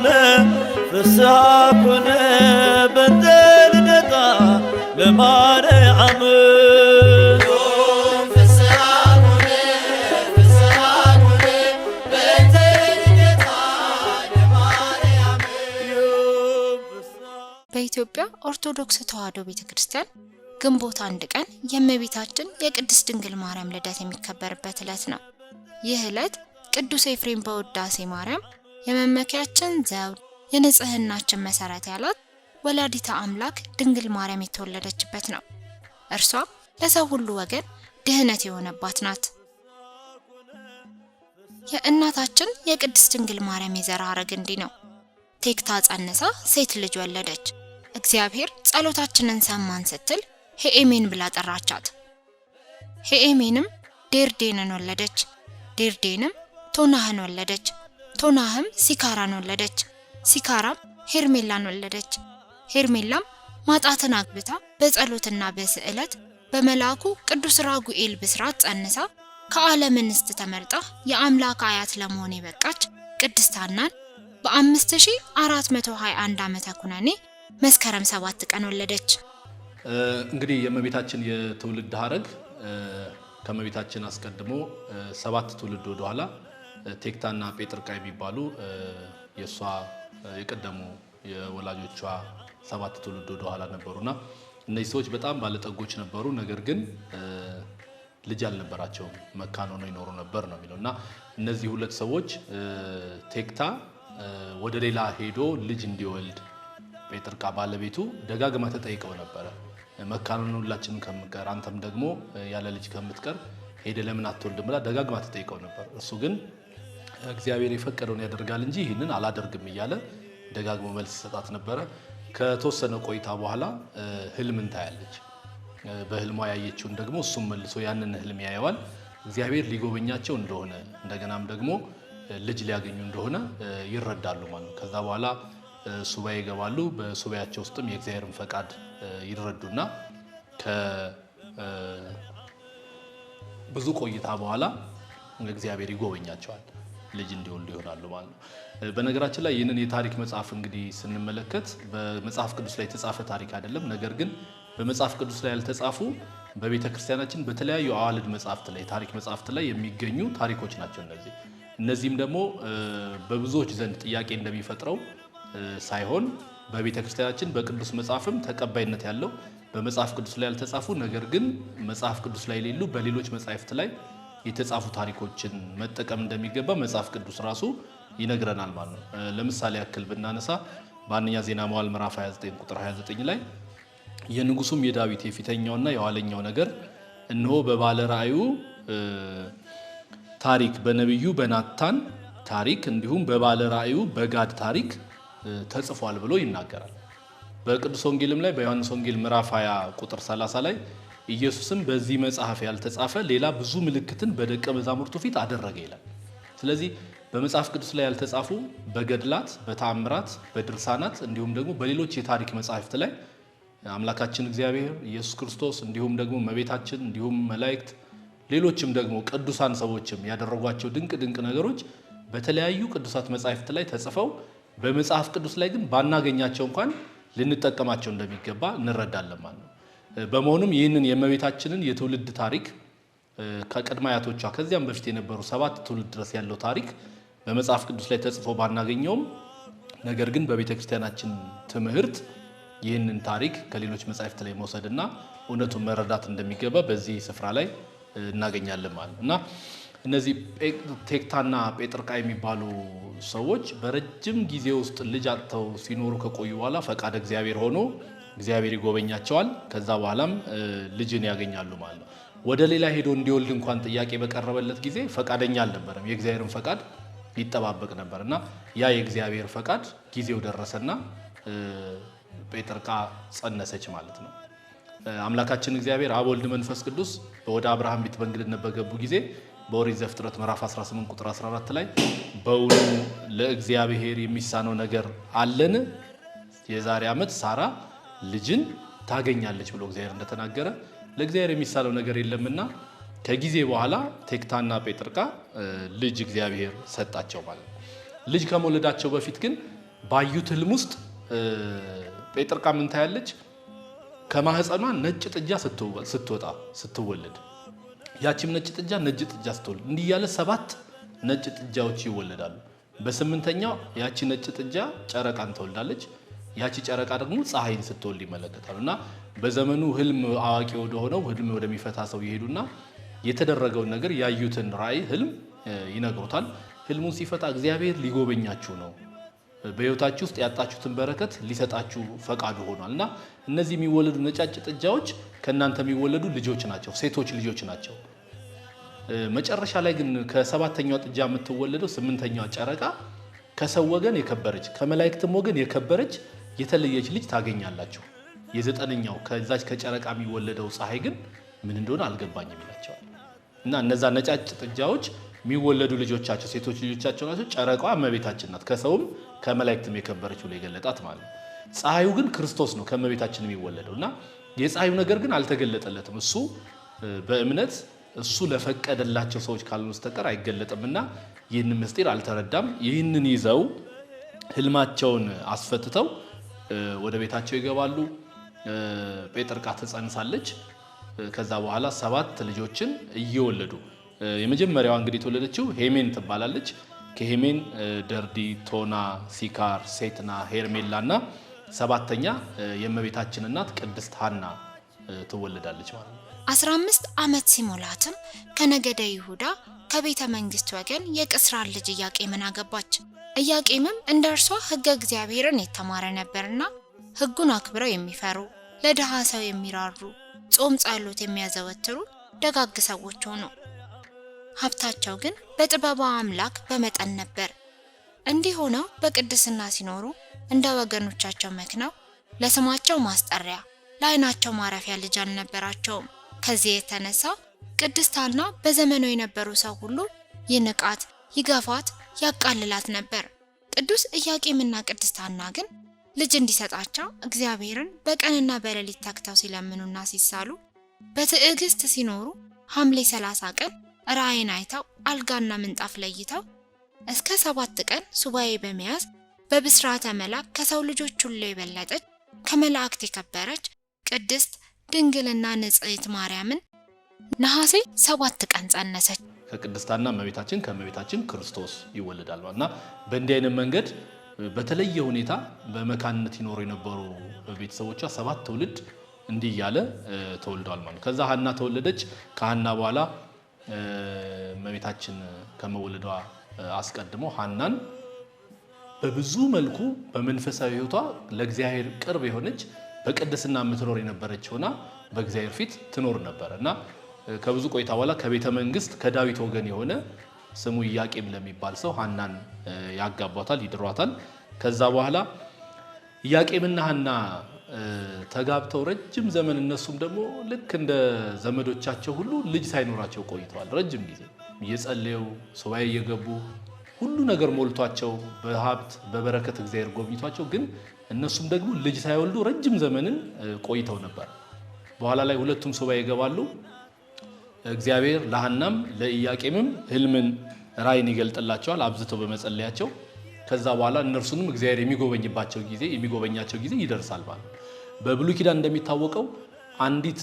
ኮነ ፍስሐ ኮነ በእንተ ልደታ ለማርያም በኢትዮጵያ ኦርቶዶክስ ተዋሕዶ ቤተክርስቲያን ግንቦት 1 ቀን የእመቤታችን የቅድስት ድንግል ማርያም ልደት የሚከበርበት ዕለት ነው። ይህ ዕለት ቅዱስ ኤፍሬም በውዳሴ ማርያም የመመኪያችን ዘውድ የንጽህናችን መሰረት ያላት ወላዲተ አምላክ ድንግል ማርያም የተወለደችበት ነው። እርሷ ለሰው ሁሉ ወገን ድህነት የሆነባት ናት። የእናታችን የቅድስት ድንግል ማርያም የዘር ሐረግ እንዲህ ነው። ቴክታ ጸንሳ ሴት ልጅ ወለደች። እግዚአብሔር ጸሎታችንን ሰማን ስትል ሄኤሜን ብላ ጠራቻት። ሄኤሜንም ዴርዴንን ወለደች። ዴርዴንም ቶናህን ወለደች። ቶናህም ሲካራን ወለደች። ሲካራም ሄርሜላን ወለደች። ሄርሜላም ማጣትን አግብታ በጸሎትና በስዕለት በመልአኩ ቅዱስ ራጉኤል ብስራት ጸንሳ ከዓለም እንስት ተመርጣ የአምላክ አያት ለመሆን የበቃች ቅድስት ሐናን በ5421 ዓመተ ኩነኔ መስከረም 7 ቀን ወለደች። እንግዲህ የእመቤታችን የትውልድ ሐረግ ከእመቤታችን አስቀድሞ 7 ትውልድ ወደ ኋላ ቴክታና ጴጥርቃ የሚባሉ የሷ የቀደሙ የወላጆቿ 7 ትውልድ ወደ ኋላ ነበሩና እነዚህ ሰዎች በጣም ባለጠጎች ነበሩ። ነገር ግን ልጅ አልነበራቸውም፣ መካን ሆነው ይኖሩ ነበር ነው የሚለውና እነዚህ ሁለት ሰዎች ቴክታ ወደ ሌላ ሄዶ ልጅ እንዲወልድ ጴጥርቃ ባለቤቱ ደጋግማ ተጠይቀው ነበረ። መካኑን ሁላችንም ከምቀር አንተም ደግሞ ያለ ልጅ ከምትቀር ሄደ ለምን አትወልድም ብላ ደጋግማ ተጠይቀው ነበር። እሱ ግን እግዚአብሔር የፈቀደውን ያደርጋል እንጂ ይህንን አላደርግም እያለ ደጋግሞ መልስ ሰጣት ነበረ። ከተወሰነ ቆይታ በኋላ ህልምን ታያለች። በህልሟ ያየችውን ደግሞ እሱም መልሶ ያንን ህልም ያየዋል። እግዚአብሔር ሊጎበኛቸው እንደሆነ እንደገናም ደግሞ ልጅ ሊያገኙ እንደሆነ ይረዳሉ ማለት ነው። ከዛ በኋላ ሱባኤ ይገባሉ። በሱባኤያቸው ውስጥም የእግዚአብሔርን ፈቃድ ይረዱና ከብዙ ቆይታ በኋላ እግዚአብሔር ይጎበኛቸዋል፣ ልጅ እንዲወልዱ ይሆናሉ ማለት ነው። በነገራችን ላይ ይህንን የታሪክ መጽሐፍ እንግዲህ ስንመለከት በመጽሐፍ ቅዱስ ላይ የተጻፈ ታሪክ አይደለም። ነገር ግን በመጽሐፍ ቅዱስ ላይ ያልተጻፉ በቤተ ክርስቲያናችን በተለያዩ አዋልድ መጽሐፍት ላይ ታሪክ መጽሐፍት ላይ የሚገኙ ታሪኮች ናቸው እነዚህም ደግሞ በብዙዎች ዘንድ ጥያቄ እንደሚፈጥረው ሳይሆን በቤተ ክርስቲያናችን በቅዱስ መጽሐፍም ተቀባይነት ያለው በመጽሐፍ ቅዱስ ላይ ያልተጻፉ ነገር ግን መጽሐፍ ቅዱስ ላይ የሌሉ በሌሎች መጻሕፍት ላይ የተጻፉ ታሪኮችን መጠቀም እንደሚገባ መጽሐፍ ቅዱስ ራሱ ይነግረናል ማለት ነው። ለምሳሌ ያክል ብናነሳ በአንደኛ ዜና መዋዕል ምዕራፍ 29 ቁጥር 29 ላይ የንጉሱም የዳዊት የፊተኛውና የኋለኛው ነገር እነሆ በባለ ራእዩ ታሪክ በነብዩ በናታን ታሪክ እንዲሁም በባለ ራእዩ በጋድ ታሪክ ተጽፏል ብሎ ይናገራል። በቅዱስ ወንጌልም ላይ በዮሐንስ ወንጌል ምዕራፍ 20 ቁጥር 30 ላይ ኢየሱስም በዚህ መጽሐፍ ያልተጻፈ ሌላ ብዙ ምልክትን በደቀ መዛሙርቱ ፊት አደረገ ይላል። ስለዚህ በመጽሐፍ ቅዱስ ላይ ያልተጻፉ በገድላት፣ በተአምራት፣ በድርሳናት እንዲሁም ደግሞ በሌሎች የታሪክ መጻሕፍት ላይ አምላካችን እግዚአብሔር ኢየሱስ ክርስቶስ እንዲሁም ደግሞ እመቤታችን እንዲሁም መላእክት ሌሎችም ደግሞ ቅዱሳን ሰዎችም ያደረጓቸው ድንቅ ድንቅ ነገሮች በተለያዩ ቅዱሳት መጻሕፍት ላይ ተጽፈው በመጽሐፍ ቅዱስ ላይ ግን ባናገኛቸው እንኳን ልንጠቀማቸው እንደሚገባ እንረዳለን ማለት ነው። በመሆኑም ይህንን የእመቤታችንን የትውልድ ታሪክ ከቅድመ አያቶቿ ከዚያም በፊት የነበሩ 7 ትውልድ ድረስ ያለው ታሪክ በመጽሐፍ ቅዱስ ላይ ተጽፎ ባናገኘውም ነገር ግን በቤተ ክርስቲያናችን ትምህርት ይህንን ታሪክ ከሌሎች መጻሕፍት ላይ መውሰድና እውነቱን መረዳት እንደሚገባ በዚህ ስፍራ ላይ እናገኛለን ማለት ነው። እና እነዚህ ቴክታና ጴጥርቃ የሚባሉ ሰዎች በረጅም ጊዜ ውስጥ ልጅ አጥተው ሲኖሩ ከቆዩ በኋላ ፈቃድ እግዚአብሔር ሆኖ እግዚአብሔር ይጎበኛቸዋል። ከዛ በኋላም ልጅን ያገኛሉ ማለት ነው። ወደ ሌላ ሄዶ እንዲወልድ እንኳን ጥያቄ በቀረበለት ጊዜ ፈቃደኛ አልነበረም። የእግዚአብሔርን ፈቃድ ይጠባበቅ ነበርና ያ የእግዚአብሔር ፈቃድ ጊዜው ደረሰና ጴጥርቃ ጸነሰች ማለት ነው። አምላካችን እግዚአብሔር አብ ወልድ መንፈስ ቅዱስ ወደ አብርሃም ቤት በእንግድነት በገቡ ጊዜ በኦሪት ዘፍጥረት ምዕራፍ 18 ቁጥር 14 ላይ በውኑ ለእግዚአብሔር የሚሳነው ነገር አለን? የዛሬ ዓመት ሳራ ልጅን ታገኛለች ብሎ እግዚአብሔር እንደተናገረ ለእግዚአብሔር የሚሳነው ነገር የለምና ከጊዜ በኋላ ቴክታና ጴጥርቃ ልጅ እግዚአብሔር ሰጣቸው ማለት ነው። ልጅ ከመውለዳቸው በፊት ግን ባዩት ህልም ውስጥ ጴጥርቃ ምን ታያለች? ከማህፀኗ ነጭ ጥጃ ስትወለድ ያቺም ነጭ ጥጃ ስትወልድ እንዲህ ያለ 7 ነጭ ጥጃዎች ይወለዳሉ። በ8ኛው ያቺ ነጭ ጥጃ ጨረቃን ትወልዳለች። ያቺ ጨረቃ ደግሞ ፀሐይን ስትወልድ ይመለከታሉ። እና በዘመኑ ህልም አዋቂ ወደ ሆነው ህልም ወደሚፈታ ሰው ይሄዱና የተደረገውን ነገር ያዩትን ራእይ ህልም ይነግሩታል። ህልሙን ሲፈታ እግዚአብሔር ሊጎበኛችሁ ነው፣ በህይወታችሁ ውስጥ ያጣችሁትን በረከት ሊሰጣችሁ ፈቃዱ ሆኗል እና እነዚህ የሚወለዱ ነጫጭ ጥጃዎች ከእናንተ የሚወለዱ ልጆች ናቸው፣ ሴቶች ልጆች ናቸው። መጨረሻ ላይ ግን ከ7ኛው ጥጃ የምትወለደው 8ኛው ጨረቃ ከሰው ወገን የከበረች ከመላእክትም ወገን የከበረች የተለየች ልጅ ታገኛላችሁ። የ9ኛው ከዛች ከጨረቃ የሚወለደው ፀሐይ ግን ምን እንደሆነ አልገባኝም ይላቸዋል። እና እነዛ ነጫጭ ጥጃዎች የሚወለዱ ልጆቻቸው ሴቶች ልጆቻቸው ናቸው። ጨረቃዋ እመቤታችን ናት፣ ከሰውም ከመላእክትም የከበረች ብሎ የገለጣት ማለት ነው። ፀሐዩ ግን ክርስቶስ ነው ከእመቤታችን የሚወለደው እና የፀሐዩ ነገር ግን አልተገለጠለትም። እሱ በእምነት እሱ ለፈቀደላቸው ሰዎች ካልሆነ በስተቀር አይገለጥምና ይህንን ምስጢር አልተረዳም። ይህንን ይዘው ህልማቸውን አስፈትተው ወደ ቤታቸው ይገባሉ። ጴጥርቃ ትጸንሳለች። ከዛ በኋላ 7 ልጆችን እየወለዱ የመጀመሪያዋ እንግዲህ የተወለደችው ሄሜን ትባላለች። ከሄሜን ደርዲ፣ ቶና፣ ሲካር፣ ሴትና፣ ሄርሜላና 7ኛ የእመቤታችን እናት ቅድስት ሐና ትወለዳለች ማለት ነው። 15 ዓመት ሲሞላትም ከነገደ ይሁዳ ከቤተ መንግስት ወገን የቅስራን ልጅ ኢያቄምን አገባች። ኢያቄምም እንደ እርሷ ሕገ እግዚአብሔርን የተማረ ነበርና ሕጉን አክብረው የሚፈሩ ለድሃ ሰው የሚራሩ ጾም ጸሎት የሚያዘወትሩ ደጋግ ሰዎች ሆኑ። ሀብታቸው ግን በጥበባ አምላክ በመጠን ነበር። እንዲህ ሆነው በቅድስና ሲኖሩ እንደ ወገኖቻቸው መክነው ለስማቸው ማስጠሪያ ለዓይናቸው ማረፊያ ልጅ አልነበራቸውም። ከዚህ የተነሳ ቅድስት ሐና በዘመኑ የነበሩ ሰው ሁሉ ይንቃት፣ ይገፋት፣ ያቃልላት ነበር። ቅዱስ ኢያቄምና ቅድስት ሐና ግን ልጅ እንዲሰጣቸው እግዚአብሔርን በቀንና በሌሊት ተግተው ሲለምኑና ሲሳሉ በትዕግስት ሲኖሩ ሐምሌ 30 ቀን ራእይን አይተው አልጋና ምንጣፍ ለይተው እስከ 7 ቀን ሱባኤ በመያዝ በብስራተ መልአክ ከሰው ልጆች ሁሉ የበለጠች ከመላእክት የከበረች ቅድስት ድንግልና ንጽሕት ማርያምን ነሐሴ 7 ቀን ጸነሰች። ከቅድስት ሐና እመቤታችን ከእመቤታችን ክርስቶስ ይወለዳል እና በእንዲህ አይነት መንገድ በተለየ ሁኔታ በመካንነት ይኖሩ የነበሩ ቤተሰቦቿ 7 ትውልድ እንዲህ እያለ ተወልደዋል ማለት ነው። ከዛ ሐና ተወለደች። ከሐና በኋላ እመቤታችን ከመወለዷ አስቀድሞ ሐናን በብዙ መልኩ በመንፈሳዊ ሕይወቷ ለእግዚአብሔር ቅርብ የሆነች በቅድስና የምትኖር የነበረች ሆና በእግዚአብሔር ፊት ትኖር ነበር እና ከብዙ ቆይታ በኋላ ከቤተ መንግስት ከዳዊት ወገን የሆነ ስሙ ኢያቄም ለሚባል ሰው ሐናን ያጋቧታል፣ ይድሯታል። ከዛ በኋላ ኢያቄምና ሐና ተጋብተው ረጅም ዘመን እነሱም ደግሞ ልክ እንደ ዘመዶቻቸው ሁሉ ልጅ ሳይኖራቸው ቆይተዋል። ረጅም ጊዜ እየጸለዩ ሱባኤ እየገቡ ሁሉ ነገር ሞልቷቸው በሀብት በበረከት እግዚአብሔር ጎብኝቷቸው ግን እነሱም ደግሞ ልጅ ሳይወልዱ ረጅም ዘመንን ቆይተው ነበር። በኋላ ላይ ሁለቱም ሱባኤ ይገባሉ። እግዚአብሔር ለሐናም ለኢያቄምም ህልምን ራእይን ይገልጥላቸዋል አብዝተው በመጸለያቸው። ከዛ በኋላ እነርሱንም እግዚአብሔር የሚጎበኛቸው ጊዜ ይደርሳል ማለት። በብሉይ ኪዳን እንደሚታወቀው አንዲት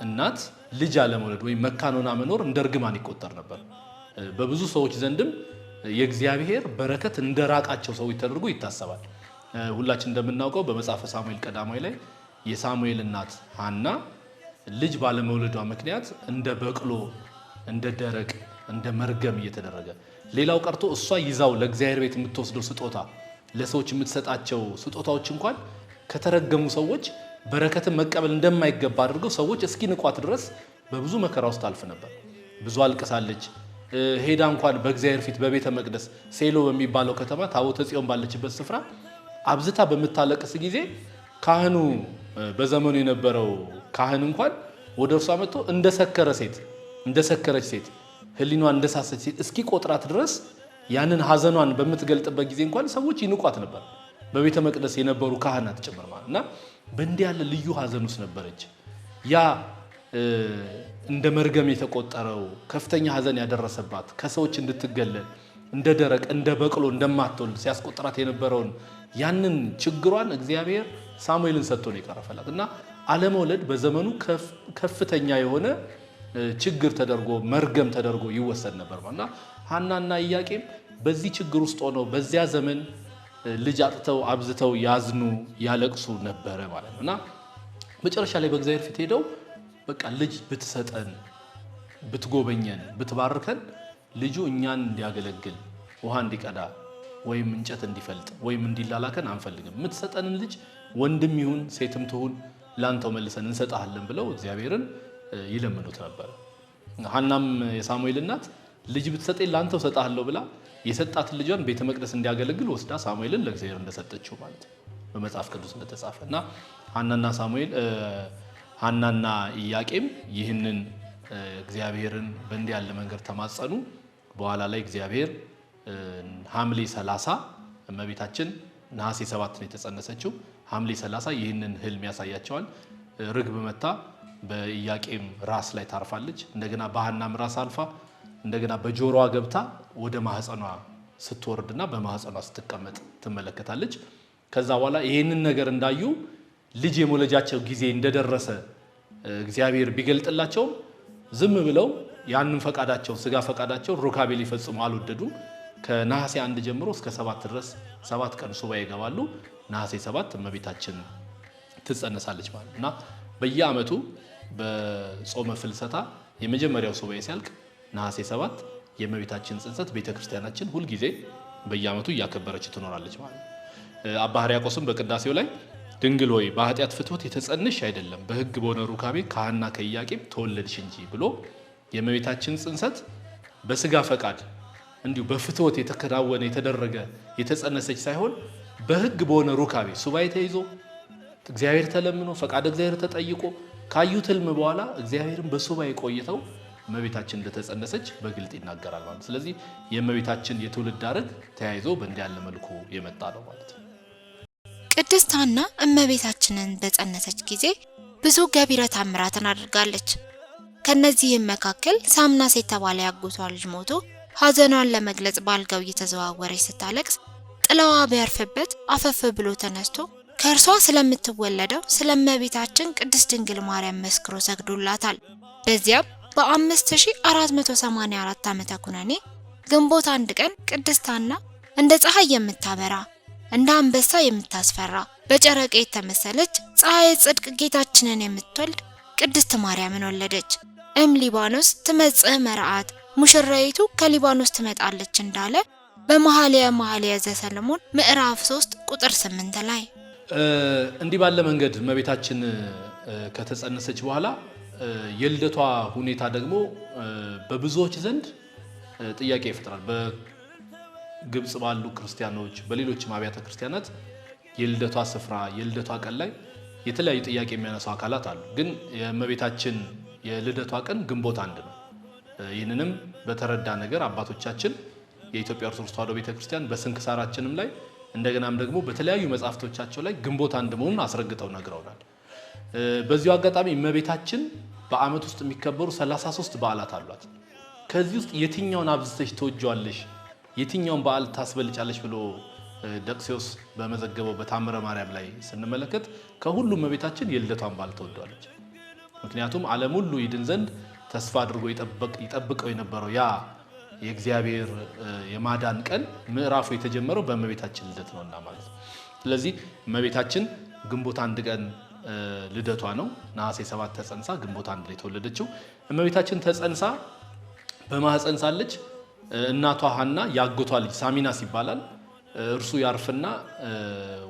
እናት ልጅ አለመውለድ ወይም መካን ሆና መኖር እንደ እርግማን ይቆጠር ነበር። በብዙ ሰዎች ዘንድም የእግዚአብሔር በረከት እንደራቃቸው ሰዎች ተደርጎ ይታሰባል። ሁላችን እንደምናውቀው በመጽሐፈ ሳሙኤል ቀዳማዊ ላይ የሳሙኤል እናት ሐና ልጅ ባለመውለዷ ምክንያት እንደ በቅሎ፣ እንደ ደረቅ፣ እንደ መርገም እየተደረገ ሌላው ቀርቶ እሷ ይዛው ለእግዚአብሔር ቤት የምትወስደው ስጦታ ለሰዎች የምትሰጣቸው ስጦታዎች እንኳን ከተረገሙ ሰዎች በረከትን መቀበል እንደማይገባ አድርገው ሰዎች እስኪንቋት ድረስ በብዙ መከራ ውስጥ አልፍ ነበር። ብዙ አልቅሳለች። ሄዳ እንኳን በእግዚአብሔር ፊት በቤተ መቅደስ ሴሎ በሚባለው ከተማ ታቦተ ጽዮን ባለችበት ስፍራ አብዝታ በምታለቅስ ጊዜ ካህኑ በዘመኑ የነበረው ካህን እንኳን ወደ እርሷ መጥቶ እንደሰከረች ሴት ህሊኗ እንደሳሰች ሴት እስኪ ቆጥራት ድረስ ያንን ሐዘኗን በምትገልጥበት ጊዜ እንኳን ሰዎች ይንቋት ነበር። በቤተ መቅደስ የነበሩ ካህናት ጭምር ማለት እና በእንዲህ ያለ ልዩ ሐዘን ውስጥ ነበረች። ያ እንደ መርገም የተቆጠረው ከፍተኛ ሐዘን ያደረሰባት ከሰዎች እንድትገለል እንደ ደረቅ እንደ በቅሎ እንደማትወልድ ሲያስቆጥራት የነበረውን ያንን ችግሯን እግዚአብሔር ሳሙኤልን ሰጥቶ ነው የቀረፈላት እና አለመውለድ በዘመኑ ከፍተኛ የሆነ ችግር ተደርጎ መርገም ተደርጎ ይወሰድ ነበር እና ሐናና ኢያቄም በዚህ ችግር ውስጥ ሆነው በዚያ ዘመን ልጅ አጥተው አብዝተው ያዝኑ ያለቅሱ ነበር ማለት ነውና መጨረሻ ላይ በእግዚአብሔር ፊት ሄደው በቃ ልጅ ብትሰጠን ብትጎበኘን ብትባርከን ልጁ እኛን እንዲያገለግል ውሃ እንዲቀዳ ወይም እንጨት እንዲፈልጥ ወይም እንዲላላከን አንፈልግም የምትሰጠንን ልጅ ወንድም ይሁን ሴትም ትሁን ላንተው መልሰን እንሰጣለን ብለው እግዚአብሔርን ይለምኑት ነበር። ሐናም የሳሙኤል እናት ልጅ ብትሰጠኝ ላንተው ሰጣለሁ ብላ የሰጣት ልጇን ቤተ መቅደስ እንዲያገለግል ወስዳ ሳሙኤልን ለእግዚአብሔር እንደሰጠችው ማለት በመጽሐፍ ቅዱስ እንደተጻፈና ሐናና ኢያቄም ይህንን እግዚአብሔርን በእንዲህ ያለ መንገድ ተማጸኑ። በኋላ ላይ እግዚአብሔር ሐምሌ 30 እመቤታችን ነሐሴ 7 ነው የተጸነሰችው። ሐምሌ 30 ይህንን ህልም ያሳያቸዋል። ርግብ መታ በኢያቄም ራስ ላይ ታርፋለች። እንደገና በሐናም ራስ አልፋ እንደገና በጆሮዋ ገብታ ወደ ማህፀኗ ስትወርድና በማህፀኗ ስትቀመጥ ትመለከታለች። ከዛ በኋላ ይህንን ነገር እንዳዩ ልጅ የመውለጃቸው ጊዜ እንደደረሰ እግዚአብሔር ቢገልጥላቸውም ዝም ብለው ያንን ፈቃዳቸው ስጋ ፈቃዳቸው ሩካቤ ሊፈጽሙ አልወደዱም። ከነሐሴ 1 ጀምሮ እስከ 7 ድረስ 7 ቀን ሱባኤ ይገባሉ። ነሐሴ 7 እመቤታችን ትጸነሳለች ማለት እና በየዓመቱ በጾመ ፍልሰታ የመጀመሪያው ሱባኤ ሲያልቅ ነሐሴ 7 የእመቤታችን ጽንሰት ቤተክርስቲያናችን ሁሉ ጊዜ በየዓመቱ እያከበረች ትኖራለች ማለት ነው። አባ ሕርያቆስም በቅዳሴው ላይ ድንግል ሆይ በኃጢአት ፍትወት የተጸነሽ አይደለም በሕግ በሆነ ሩካቤ ከሐና ከኢያቄም ተወለድሽ እንጂ ብሎ የእመቤታችን ጽንሰት በስጋ ፈቃድ እንዲሁ በፍትወት የተከናወነ የተደረገ የተጸነሰች ሳይሆን በሕግ በሆነ ሩካቤ ሱባኤ ተይዞ እግዚአብሔር ተለምኖ ፈቃድ እግዚአብሔር ተጠይቆ ካዩት ህልም በኋላ እግዚአብሔርን በሱባኤ ቆይተው እመቤታችን እንደተጸነሰች በግልጥ ይናገራል ማለት። ስለዚህ የእመቤታችን የትውልድ ሐረግ ተያይዞ በእንዲህ ያለ መልኩ የመጣ ነው ማለት ነው። ቅድስት ሐና እመቤታችንን በጸነሰች ጊዜ ብዙ ገቢረ ተአምራትን አድርጋለች። ከነዚህም መካከል ሳምናስ የተባለ ያጎቷ ልጅ ሞቶ ሐዘኗን ለመግለጽ ባልጋው እየተዘዋወረች ስታለቅስ ጥላዋ ቢያርፍበት አፈፍ ብሎ ተነስቶ ከእርሷ ስለምትወለደው ስለእመቤታችን ቅድስት ድንግል ማርያም መስክሮ ሰግዶላታል። በዚያም በ5484 ዓመተ ኩነኔ ግንቦት 1 ቀን ቅድስት ሐና እንደ ፀሐይ የምታበራ እንደ አንበሳ የምታስፈራ በጨረቃ የተመሰለች ፀሐይ ጽድቅ ጌታችንን የምትወልድ ቅድስት ማርያምን ወለደች። ሊባኖስ ትመጽእ መርዓት ሙሽራይቱ ከሊባኖስ ትመጣለች እንዳለ በመኃልየ ዘሰሎሞን ምዕራፍ 3 ቁጥር 8 ላይ እንዲህ ባለ መንገድ እመቤታችን ከተጸነሰች በኋላ የልደቷ ሁኔታ ደግሞ በብዙዎች ዘንድ ጥያቄ ይፈጥራል። በግብጽ ባሉ ክርስቲያኖች በሌሎችም አብያተ ክርስቲያናት የልደቷ ስፍራ የልደቷ ቀን ላይ የተለያዩ ጥያቄ የሚያነሱ አካላት አሉ። ግን የእመቤታችን የልደቷ ቀን ግንቦት 1 ነው። ይህንንም በተረዳ ነገር አባቶቻችን የኢትዮጵያ ኦርቶዶክስ ተዋሕዶ ቤተክርስቲያን በስንክሳራችንም ላይ እንደገናም ደግሞ በተለያዩ መጻሕፍቶቻቸው ላይ ግንቦት 1 መሆኑን አስረግጠው ነግረውናል። በዚሁ አጋጣሚ እመቤታችን በዓመት ውስጥ የሚከበሩ 33 በዓላት አሏት። ከዚህ ውስጥ የትኛውን አብዝተሽ ተወጇለሽ የትኛውን በዓል ታስበልጫለሽ ብሎ ደቅሲዮስ በመዘገበው በታምረ ማርያም ላይ ስንመለከት ከሁሉም እመቤታችን የልደቷን በዓል ተወዷለች። ምክንያቱም ዓለም ሁሉ ይድን ዘንድ ተስፋ አድርጎ ይጠብቀው የነበረው ያ የእግዚአብሔር የማዳን ቀን ምዕራፉ የተጀመረው በእመቤታችን ልደት ነውና ማለት ነው። ስለዚህ እመቤታችን ግንቦት 1 ቀን ልደቷ ነው። ነሐሴ 7 ተጸንሳ ግንቦት 1 ላይ ተወለደችው። እመቤታችን ተጸንሳ በማህፀን ሳለች እናቷ ሐና ያጎቷ ልጅ ሳሚናስ ይባላል እርሱ ያርፍና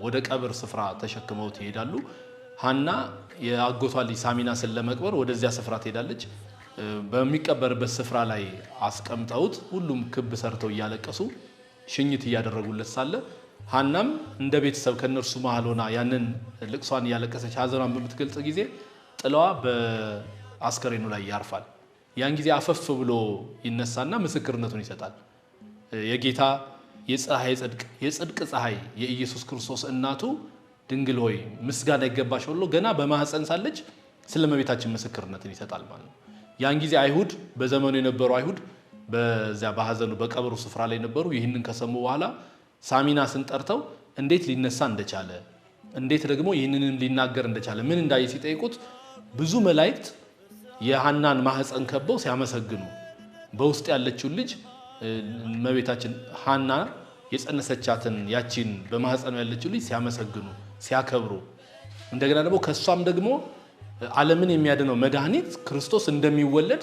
ወደ ቀብር ስፍራ ተሸክመው ይሄዳሉ። ሐና የአጎቷ ልጅ ሳሚናስን ለመቅበር ወደዚያ ስፍራ ትሄዳለች። በሚቀበርበት ስፍራ ላይ አስቀምጠውት ሁሉም ክብ ሰርተው እያለቀሱ ሽኝት እያደረጉለት ሳለ ሐናም እንደ ቤተሰብ ከነርሱ መሃል ሆና ያንን ልቅሷን እያለቀሰች ሐዘኗን በምትገልጽ ጊዜ ጥላዋ በአስከሬኑ ላይ ያርፋል። ያን ጊዜ አፈፍ ብሎ ይነሳና ምስክርነቱን ይሰጣል። የጌታ የጽድቅ ፀሐይ የኢየሱስ ክርስቶስ እናቱ ድንግል ሆይ ምስጋና ይገባሽ ብሎ ገና በማህፀን ሳለች ስለእመቤታችን ምስክርነትን ይሰጣል ማለት ነው። ያን ጊዜ አይሁድ በዘመኑ የነበሩ አይሁድ በዚያ በሐዘኑ በቀብሩ ስፍራ ላይ ነበሩ። ይህንን ከሰሙ በኋላ ሳሚናስን ጠርተው እንዴት ሊነሳ እንደቻለ እንዴት ደግሞ ይህንን ሊናገር እንደቻለ ምን እንዳየ ሲጠይቁት ብዙ መላእክት የሐናን ማህፀን ከበው ሲያመሰግኑ በውስጥ ያለችው ልጅ እመቤታችን ሐና የጸነሰቻትን ያቺን በማህፀኑ ያለችው ልጅ ሲያመሰግኑ ሲያከብሩ እንደገና ደግሞ ከሷም ደግሞ ዓለምን የሚያድነው መድኃኒት ክርስቶስ እንደሚወለድ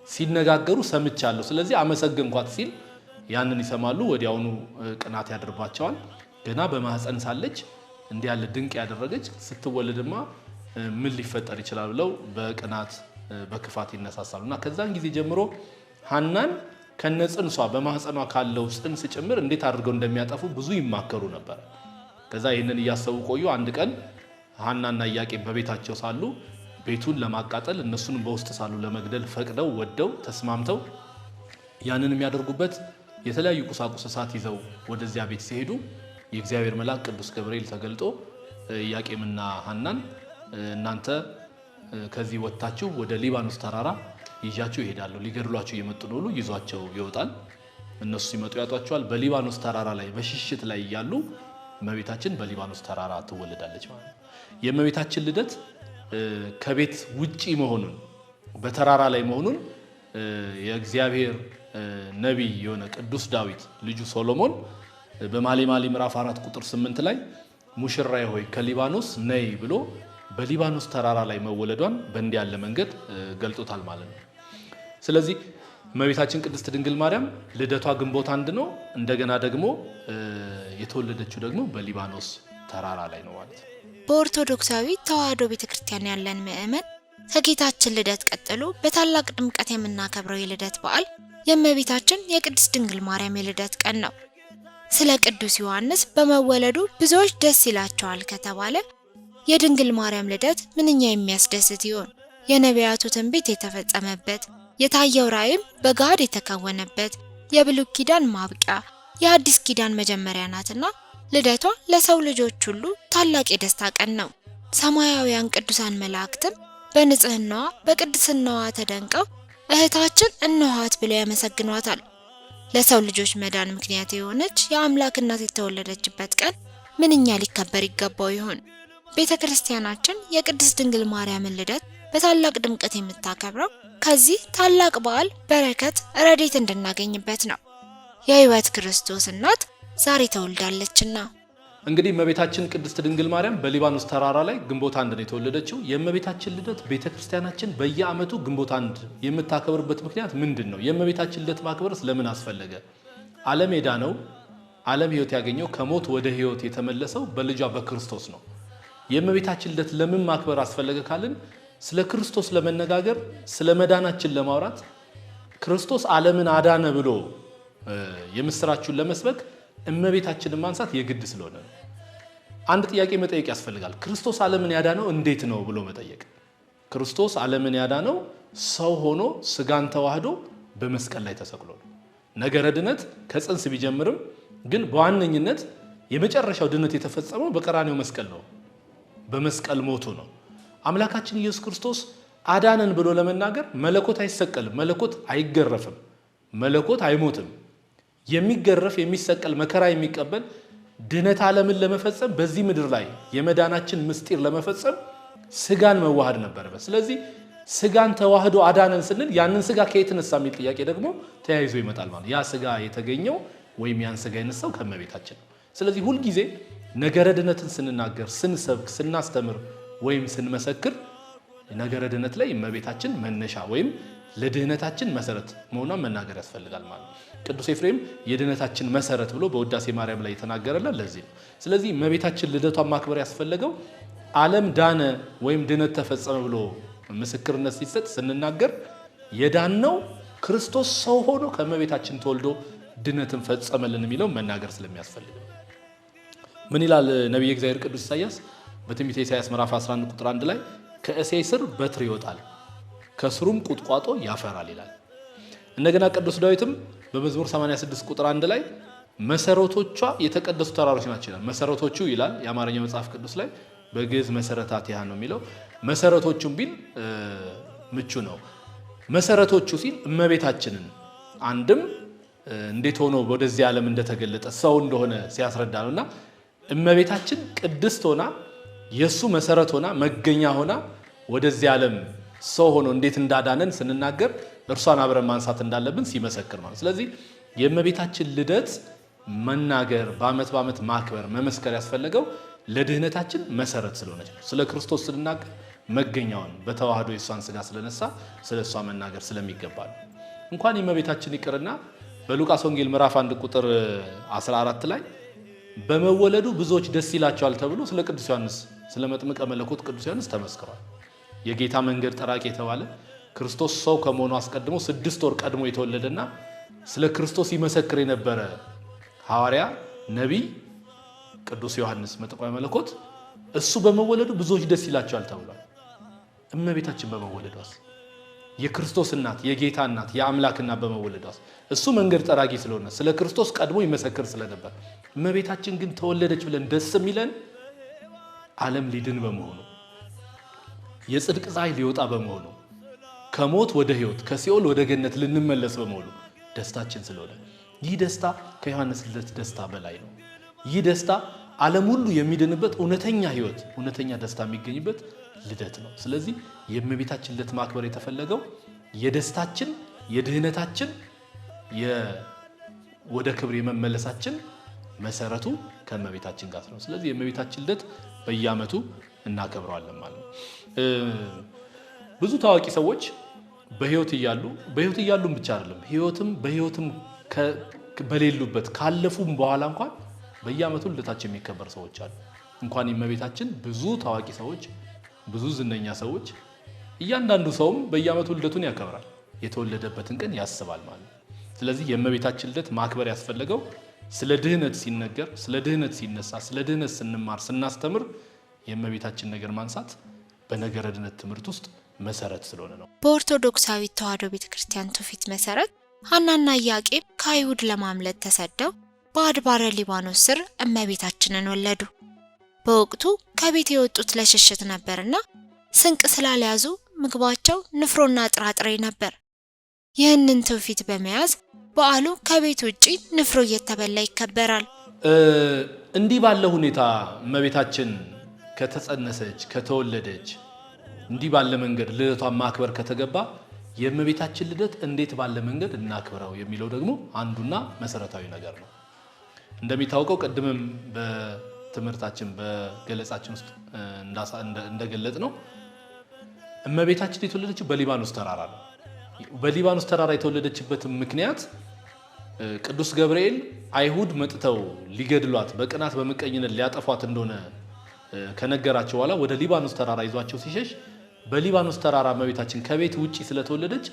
ሲነጋገሩ ሰምቻለሁ። ስለዚህ አመሰግንኳት ሲል ያንን ይሰማሉ። ወዲያውኑ ቅናት ያድርባቸዋል። ገና በማህፀን ሳለች እንዲህ ያለ ድንቅ ያደረገች ስትወለድማ ምን ሊፈጠር ይችላል ብለው በቅናት በክፋት ይነሳሳሉና ከዛን ጊዜ ጀምሮ ሐናን ከነጽንሷ በማህፀኗ ካለው ጽንስ ጭምር እንዴት አድርገው እንደሚያጠፉ ብዙ ይማከሩ ነበር። ከዛ ይሄንን እያሰቡ ቆዩ። አንድ ቀን ሐናና ኢያቄም በቤታቸው ሳሉ ቤቱን ለማቃጠል እነሱንም በውስጥ ሳሉ ለመግደል ፈቅደው ወደው ተስማምተው ያንን የሚያደርጉበት የተለያዩ ቁሳቁስ እሳት ይዘው ወደዚያ ቤት ሲሄዱ የእግዚአብሔር መልአክ ቅዱስ ገብርኤል ተገልጦ ኢያቄምና ሐናን እናንተ ከዚህ ወጣችሁ ወደ ሊባኖስ ተራራ ይዣችሁ ይሄዳሉ፣ ሊገድሏችሁ እየመጡ ነው ብሎ ይዟቸው ይወጣል። እነሱ ሲመጡ ያጧቸዋል። በሊባኖስ ተራራ ላይ በሽሽት ላይ እያሉ እመቤታችን በሊባኖስ ተራራ ትወለዳለች ማለት ነው። የእመቤታችን ልደት ከቤት ውጪ መሆኑን በተራራ ላይ መሆኑን የእግዚአብሔር ነቢይ የሆነ ቅዱስ ዳዊት ልጁ ሶሎሞን በመኃልየ መኃልይ ምዕራፍ 4 ቁጥር 8 ላይ ሙሽራዬ ሆይ ከሊባኖስ ነይ ብሎ በሊባኖስ ተራራ ላይ መወለዷን በእንዲህ ያለ መንገድ ገልጦታል ማለት ነው። ስለዚህ እመቤታችን ቅድስት ድንግል ማርያም ልደቷ ግንቦት 1 ነው። እንደገና ደግሞ የተወለደችው ደግሞ በሊባኖስ ተራራ ላይ ነው ማለት ነው። በኦርቶዶክሳዊ ተዋሕዶ ቤተክርስቲያን ያለን ምእመን ከጌታችን ልደት ቀጥሎ በታላቅ ድምቀት የምናከብረው የልደት በዓል የእመቤታችን የቅድስት ድንግል ማርያም የልደት ቀን ነው። ስለ ቅዱስ ዮሐንስ በመወለዱ ብዙዎች ደስ ይላቸዋል ከተባለ የድንግል ማርያም ልደት ምንኛ የሚያስደስት ይሆን? የነቢያቱ ትንቢት የተፈጸመበት፣ የታየው ራእይም በጋድ የተከወነበት፣ የብሉይ ኪዳን ማብቂያ የአዲስ ኪዳን መጀመሪያ ናትና ልደቷ ለሰው ልጆች ሁሉ ታላቅ የደስታ ቀን ነው። ሰማያውያን ቅዱሳን መላእክትም በንጽህናዋ በቅድስናዋ ተደንቀው እህታችን እነኋት ብለው ያመሰግኗታል። ለሰው ልጆች መዳን ምክንያት የሆነች የአምላክ እናት የተወለደችበት ቀን ምንኛ ሊከበር ይገባው ይሆን? ቤተ ክርስቲያናችን የቅድስት ድንግል ማርያምን ልደት በታላቅ ድምቀት የምታከብረው ከዚህ ታላቅ በዓል በረከት ረድኤት እንድናገኝበት ነው። የሕይወት ክርስቶስ እናት ዛሬ ተወልዳለችና። እንግዲህ እመቤታችን ቅድስት ድንግል ማርያም በሊባኖስ ተራራ ላይ ግንቦት 1 ነው የተወለደችው። የእመቤታችን ልደት ቤተክርስቲያናችን በየዓመቱ ግንቦት 1 የምታከብርበት ምክንያት ምንድን ነው? የእመቤታችን ልደት ማክበርስ ለምን አስፈለገ? ዓለም የዳነው ዓለም ሕይወት ያገኘው ከሞት ወደ ሕይወት የተመለሰው በልጇ በክርስቶስ ነው። የእመቤታችን ልደት ለምን ማክበር አስፈለገ ካልን ስለ ክርስቶስ ለመነጋገር ስለ መዳናችን ለማውራት ክርስቶስ ዓለምን አዳነ ብሎ የምስራቹን ለመስበክ እመቤታችንን ማንሳት የግድ ስለሆነ ነው። አንድ ጥያቄ መጠየቅ ያስፈልጋል። ክርስቶስ ዓለምን ያዳነው እንዴት ነው ብሎ መጠየቅ። ክርስቶስ ዓለምን ያዳነው ሰው ሆኖ ስጋን ተዋህዶ በመስቀል ላይ ተሰቅሎ ነው። ነገረ ድነት ከጽንስ ቢጀምርም ግን በዋነኝነት የመጨረሻው ድነት የተፈጸመው በቀራንዮ መስቀል ነው። በመስቀል ሞቱ ነው። አምላካችን ኢየሱስ ክርስቶስ አዳነን ብሎ ለመናገር መለኮት አይሰቀልም፣ መለኮት አይገረፍም፣ መለኮት አይሞትም። የሚገረፍ የሚሰቀል መከራ የሚቀበል ድነት ዓለምን ለመፈጸም በዚህ ምድር ላይ የመዳናችን ምስጢር ለመፈጸም ስጋን መዋሃድ ነበረበት። ስለዚህ ስጋን ተዋህዶ አዳነን ስንል ያንን ስጋ ከየት ነሳ የሚል ጥያቄ ደግሞ ተያይዞ ይመጣል ማለት። ያ ስጋ የተገኘው ወይም ያን ስጋ የነሳው ከእመቤታችን ነው። ስለዚህ ሁልጊዜ ነገረ ድነትን ስንናገር፣ ስንሰብክ፣ ስናስተምር ወይም ስንመሰክር ነገረ ድነት ላይ እመቤታችን መነሻ ወይም ለድህነታችን መሰረት መሆኗን መናገር ያስፈልጋል ማለት ነው። ቅዱስ ኤፍሬም የድህነታችን መሰረት ብሎ በውዳሴ ማርያም ላይ የተናገረላት ለዚህ ነው። ስለዚህ እመቤታችን ልደቷን ማክበር ያስፈለገው ዓለም ዳነ ወይም ድህነት ተፈጸመ ብሎ ምስክርነት ሲሰጥ ስንናገር የዳነው ክርስቶስ ሰው ሆኖ ከእመቤታችን ተወልዶ ድህነትን ፈጸመልን የሚለው መናገር ስለሚያስፈልግ ምን ይላል ነቢየ እግዚአብሔር ቅዱስ ኢሳይያስ በትንቢተ ኢሳይያስ ምዕራፍ 11 ቁጥር 1 ላይ ከእሴይ ስር በትር ይወጣል ከስሩም ቁጥቋጦ ያፈራል ይላል። እንደገና ቅዱስ ዳዊትም በመዝሙር 86 ቁጥር 1 ላይ መሰረቶቿ የተቀደሱ ተራሮች ናቸው ይላል። መሰረቶቹ ይላል የአማርኛው መጽሐፍ ቅዱስ ላይ፣ በግዕዝ መሰረታት ያ ነው የሚለው። መሰረቶቹም ቢል ምቹ ነው። መሰረቶቹ ሲል እመቤታችንን አንድም እንዴት ሆኖ ወደዚህ ዓለም እንደተገለጠ ሰው እንደሆነ ሲያስረዳ ነውና እመቤታችን ቅድስት ሆና የሱ መሰረት ሆና መገኛ ሆና ወደዚህ ዓለም ሰው ሆኖ እንዴት እንዳዳነን ስንናገር እርሷን አብረን ማንሳት እንዳለብን ሲመሰክር ማለት። ስለዚህ የእመቤታችን ልደት መናገር በዓመት ማክበር መመስከር ያስፈልገው ለድህነታችን መሰረት ስለሆነች ነው። ስለ ክርስቶስ ስንናገር መገኛውን በተዋህዶ የሷን ሥጋ ስለነሳ ስለ እሷ መናገር ስለሚገባ ነው። እንኳን የእመቤታችን ይቅርና በሉቃስ ወንጌል ምዕራፍ 1 ቁጥር 14 ላይ በመወለዱ ብዙዎች ደስ ይላቸዋል ተብሎ ስለ ቅዱስ ዮሐንስ ስለ መጥምቀ መለኮት ቅዱስ ዮሐንስ ተመስክሯል። የጌታ መንገድ ጠራቂ የተባለ ክርስቶስ ሰው ከመሆኑ አስቀድሞ 6 ወር ቀድሞ የተወለደና ስለ ክርስቶስ ይመሰክር የነበረ ሐዋርያ ነቢይ ቅዱስ ዮሐንስ መጥምቀ መለኮት እሱ በመወለዱ ብዙዎች ደስ ይላቸዋል ተብሏል። እመቤታችን በመወለዷስ የክርስቶስ እናት የጌታ እናት የአምላክ እናት በመወለዷስ እሱ መንገድ ጠራጊ ስለሆነ ስለ ክርስቶስ ቀድሞ ይመሰክር ስለነበር እመቤታችን ግን ተወለደች ብለን ደስ የሚለን ዓለም ሊድን በመሆኑ የጽድቅ ፀሐይ ሊወጣ በመሆኑ ከሞት ወደ ሕይወት ከሲኦል ወደ ገነት ልንመለስ በመሆኑ ደስታችን ስለሆነ ይህ ደስታ ከዮሐንስ ልደት ደስታ በላይ ነው። ይህ ደስታ ዓለም ሁሉ የሚድንበት እውነተኛ ሕይወት እውነተኛ ደስታ የሚገኝበት ልደት ነው። ስለዚህ የእመቤታችን ልደት ማክበር የተፈለገው የደስታችን የድህነታችን ወደ ክብር የመመለሳችን መሰረቱ ከእመቤታችን ጋር ነው። ስለዚህ የእመቤታችን ልደት በየዓመቱ እናከብረዋለን ማለት ነው። ብዙ ታዋቂ ሰዎች በሕይወት እያሉም ብቻ አይደለም በሕይወትም በሌሉበት ካለፉም በኋላ እንኳን በየዓመቱ ልደታቸው የሚከበር ሰዎች አሉ። እንኳን የእመቤታችን ብዙ ታዋቂ ሰዎች ብዙ ዝነኛ ሰዎች እያንዳንዱ ሰውም በየዓመቱ ልደቱን ያከብራል፣ የተወለደበትን ቀን ያስባል ማለት ነው። ስለዚህ የእመቤታችን ልደት ማክበር ያስፈለገው ስለ ድህነት ሲነገር ስለ ድህነት ሲነሳ ስለ ድህነት ስንማር ስናስተምር የእመቤታችን ነገር ማንሳት በነገረ ድነት ትምህርት ውስጥ መሰረት ስለሆነ ነው። በኦርቶዶክሳዊት ተዋሕዶ ቤተክርስቲያን ትውፊት መሰረት ሐናና ኢያቄም ከአይሁድ ለማምለጥ ተሰደው በአድባረ ሊባኖስ ስር እመቤታችንን ወለዱ። በወቅቱ ከቤት የወጡት ለሽሽት ነበርና ስንቅ ስላልያዙ ምግባቸው ንፍሮና ጥራጥሬ ነበር። ይህንን ትውፊት በመያዝ በዓሉ ከቤት ውጪ ንፍሮ እየተበላ ይከበራል። እንዲህ ባለ ሁኔታ እመቤታችን ከተጸነሰች ከተወለደች እንዲህ ባለ መንገድ ልደቷን ማክበር ከተገባ የእመቤታችን ልደት እንዴት ባለ መንገድ እናክብረው የሚለው ደግሞ አንዱና መሰረታዊ ነገር ነው። እንደሚታወቀው ቅድምም በትምህርታችን በገለጻችን ውስጥ እንደገለጽ ነው እመቤታችን የተወለደችው በሊባኖስ ተራራ ነው። በሊባኖስ ተራራ የተወለደችበት ምክንያት ቅዱስ ገብርኤል አይሁድ መጥተው ሊገድሏት በቅናት በምቀኝነት ሊያጠፏት እንደሆነ ከነገራቸው በኋላ ወደ ሊባኖስ ተራራ ይዟቸው ሲሸሽ በሊባኖስ ተራራ እመቤታችን ከቤት ውጪ ስለተወለደች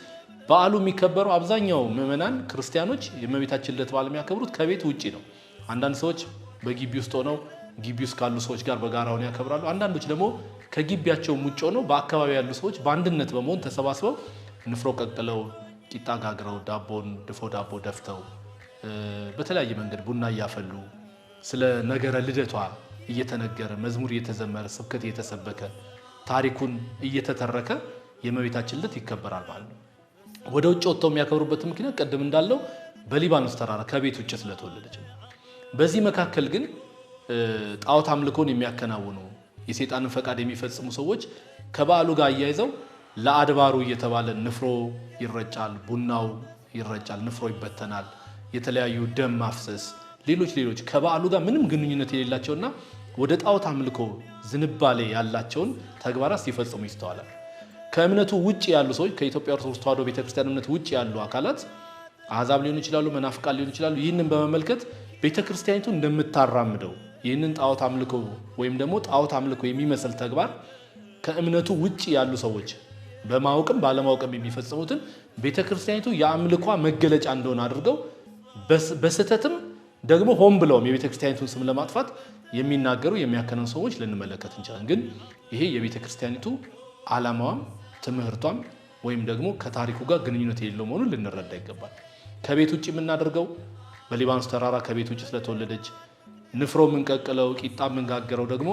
በዓሉ የሚከበረው አብዛኛው ምዕመናን ክርስቲያኖች የእመቤታችን ልደት በዓል የሚያከብሩት ከቤት ውጪ ነው። አንዳንድ ሰዎች በግቢ ውስጥ ሆነው ግቢ ውስጥ ካሉ ሰዎች ጋር በጋራ ሆነው ያከብራሉ። አንዳንዶች ደግሞ ከግቢያቸው ውጭ ሆነው በአካባቢ ያሉ ሰዎች በአንድነት በመሆን ተሰባስበው ንፍሮ ቀቅለው ቂጣ ጋግረው ድፎ ዳቦ ደፍተው በተለያየ መንገድ ቡና እያፈሉ ስለ ነገረ ልደቷ እየተነገረ መዝሙር እየተዘመረ ስብከት እየተሰበከ ታሪኩን እየተተረከ የእመቤታችን ልደት ይከበራል ማለት ነው። ወደ ውጭ ወጥተው የሚያከብሩበት ምክንያት ቀደም እንዳለው በሊባኖስ ተራራ ከቤት ውጭ ስለተወለደች ነው። በዚህ መካከል ግን ጣዖት አምልኮን የሚያከናውኑ የሰይጣንን ፈቃድ የሚፈጽሙ ሰዎች ከበዓሉ ጋር አያይዘው ለአድባሩ እየተባለ ንፍሮ ይረጫል፣ ቡናው ይረጫል፣ ንፍሮ ይበተናል፣ የተለያዩ ደም ማፍሰስ ሌሎች ከበዓሉ ጋር ምንም ግንኙነት የሌላቸውና ወደ ጣዖት አምልኮ ዝንባሌ ያላቸውን ተግባራት ሲፈጽሙ ይስተዋላል። ከእምነቱ ውጭ ያሉ ሰዎች ከኢትዮጵያ ኦርቶዶክስ ተዋሕዶ ቤተክርስቲያን እምነት ውጭ ያሉ አካላት አሕዛብ ሊሆኑ ይችላሉ፣ መናፍቃን ሊሆኑ ይችላሉ። ይህንን በመመልከት ቤተክርስቲያኒቱ እንደምታራምደው ይህንን ጣዖት አምልኮ ወይም ደግሞ ጣዖት አምልኮ የሚመስል ተግባር ከእምነቱ ውጭ ያሉ ሰዎች በማወቅም ባለማወቅም የሚፈጽሙትን ቤተክርስቲያኒቱ የአምልኳ መገለጫ እንደሆነ አድርገው በስህተትም ደግሞ ሆን ብለውም የቤተክርስቲያኒቱን ስም ለማጥፋት የሚናገሩ የሚያከናውኑ ሰዎች ልንመለከት እንችላለን። ግን ይሄ የቤተክርስቲያኒቱ ዓላማዋም ትምህርቷም ወይም ደግሞ ከታሪኩ ጋር ግንኙነት የሌለው መሆኑን ልንረዳ ይገባል። ከቤት ውጭ የምናደርገው በሊባኖስ ተራራ ከቤት ውጭ ስለተወለደች ንፍሮ የምንቀቅለው ቂጣ የምንጋገረው ደግሞ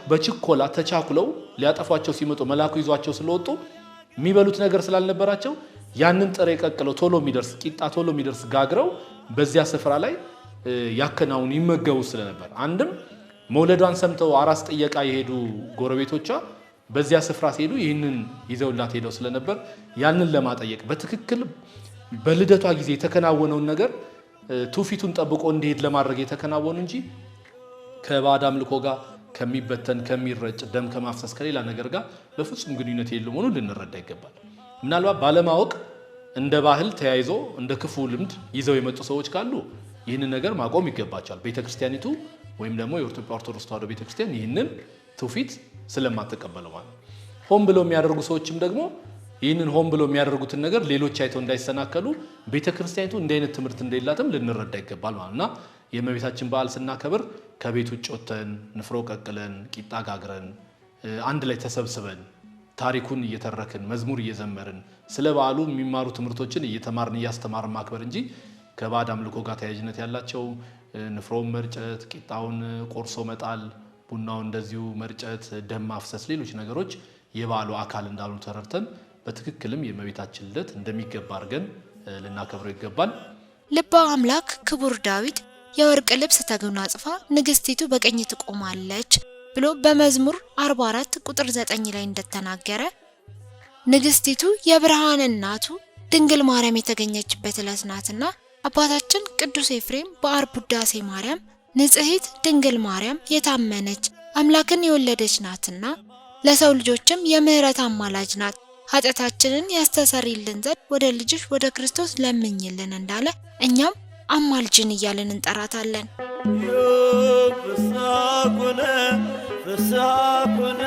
በችኮላ ተቻኩለው ሊያጠፏቸው ሲመጡ መልአኩ ይዟቸው ስለወጡ የሚበሉት ነገር ስላልነበራቸው ያንን ጥሬ ቀቅለው ቶሎ የሚደርስ ቂጣ ቶሎ የሚደርስ ጋግረው በዚያ ስፍራ ላይ ያከናውን ይመገቡ ስለነበር አንድም መውለዷን ሰምተው አራስ ጥየቃ የሄዱ ጎረቤቶቿ በዚያ ስፍራ ሲሄዱ ይህንን ይዘውላት ሄደው ስለነበር ያንን ለማጠየቅ በትክክል በልደቷ ጊዜ የተከናወነውን ነገር ትውፊቱን ጠብቆ እንዲሄድ ለማድረግ የተከናወኑ እንጂ ከባዕድ አምልኮ ጋር ከሚበተን ከሚረጭ ደም ከማፍሰስ ከሌላ ነገር ጋር በፍጹም ግንኙነት የለውም ሆኖ ልንረዳ ይገባል። ምናልባት ባለማወቅ እንደ ባህል ተያይዞ እንደ ክፉ ልምድ ይዘው የመጡ ሰዎች ካሉ ይህንን ነገር ማቆም ይገባቸዋል። ቤተክርስቲያኒቱ ወይም ደግሞ የኢትዮጵያ ኦርቶዶክስ ተዋሕዶ ቤተክርስቲያን ይህንን ትውፊት ስለማትቀበለው ማለት ነው። ሆን ብለው የሚያደርጉ ሰዎችም ደግሞ ይህንን ሆን ብለው የሚያደርጉትን ነገር ሌሎች አይተው እንዳይሰናከሉ ቤተክርስቲያኒቱ እንዲህ አይነት ትምህርት እንደሌላትም ልንረዳ ይገባል ማለት እና የእመቤታችን በዓል ስናከብር ከቤት ውጭ ወጥተን ንፍሮ ቀቅለን ቂጣ ጋግረን አንድ ላይ ተሰብስበን ታሪኩን እየተረክን መዝሙር እየዘመርን ስለ በዓሉ የሚማሩ ትምህርቶችን እየተማርን እያስተማርን ማክበር እንጂ ከባዕድ አምልኮ ጋር ተያያዥነት ያላቸው ንፍሮውን መርጨት፣ ቂጣውን ቆርሶ መጣል፣ ቡናው እንደዚሁ መርጨት፣ ደም ማፍሰስ፣ ሌሎች ነገሮች የበዓሉ አካል እንዳሉ ተረድተን በትክክልም የእመቤታችን ልደት እንደሚገባ አድርገን ልናከብረው ይገባል። ልበ አምላክ ክቡር ዳዊት የወርቅ ልብስ ተጎናጽፋ ንግስቲቱ በቀኝ ትቆማለች ብሎ በመዝሙር 44 ቁጥር 9 ላይ እንደተናገረ ንግስቲቱ የብርሃን እናቱ ድንግል ማርያም የተገኘችበት ዕለት ናትና አባታችን ቅዱስ ኤፍሬም በዓርብ ውዳሴ ማርያም ንጽሕት ድንግል ማርያም የታመነች አምላክን የወለደች ናትና ለሰው ልጆችም የምህረት አማላጅ ናት፣ ኃጢአታችንን ያስተሰርይልን ዘንድ ወደ ልጅሽ ወደ ክርስቶስ ለምኝልን እንዳለ እኛም አማልጅን እያለን እንጠራታለን። ፍስሐ ኮነ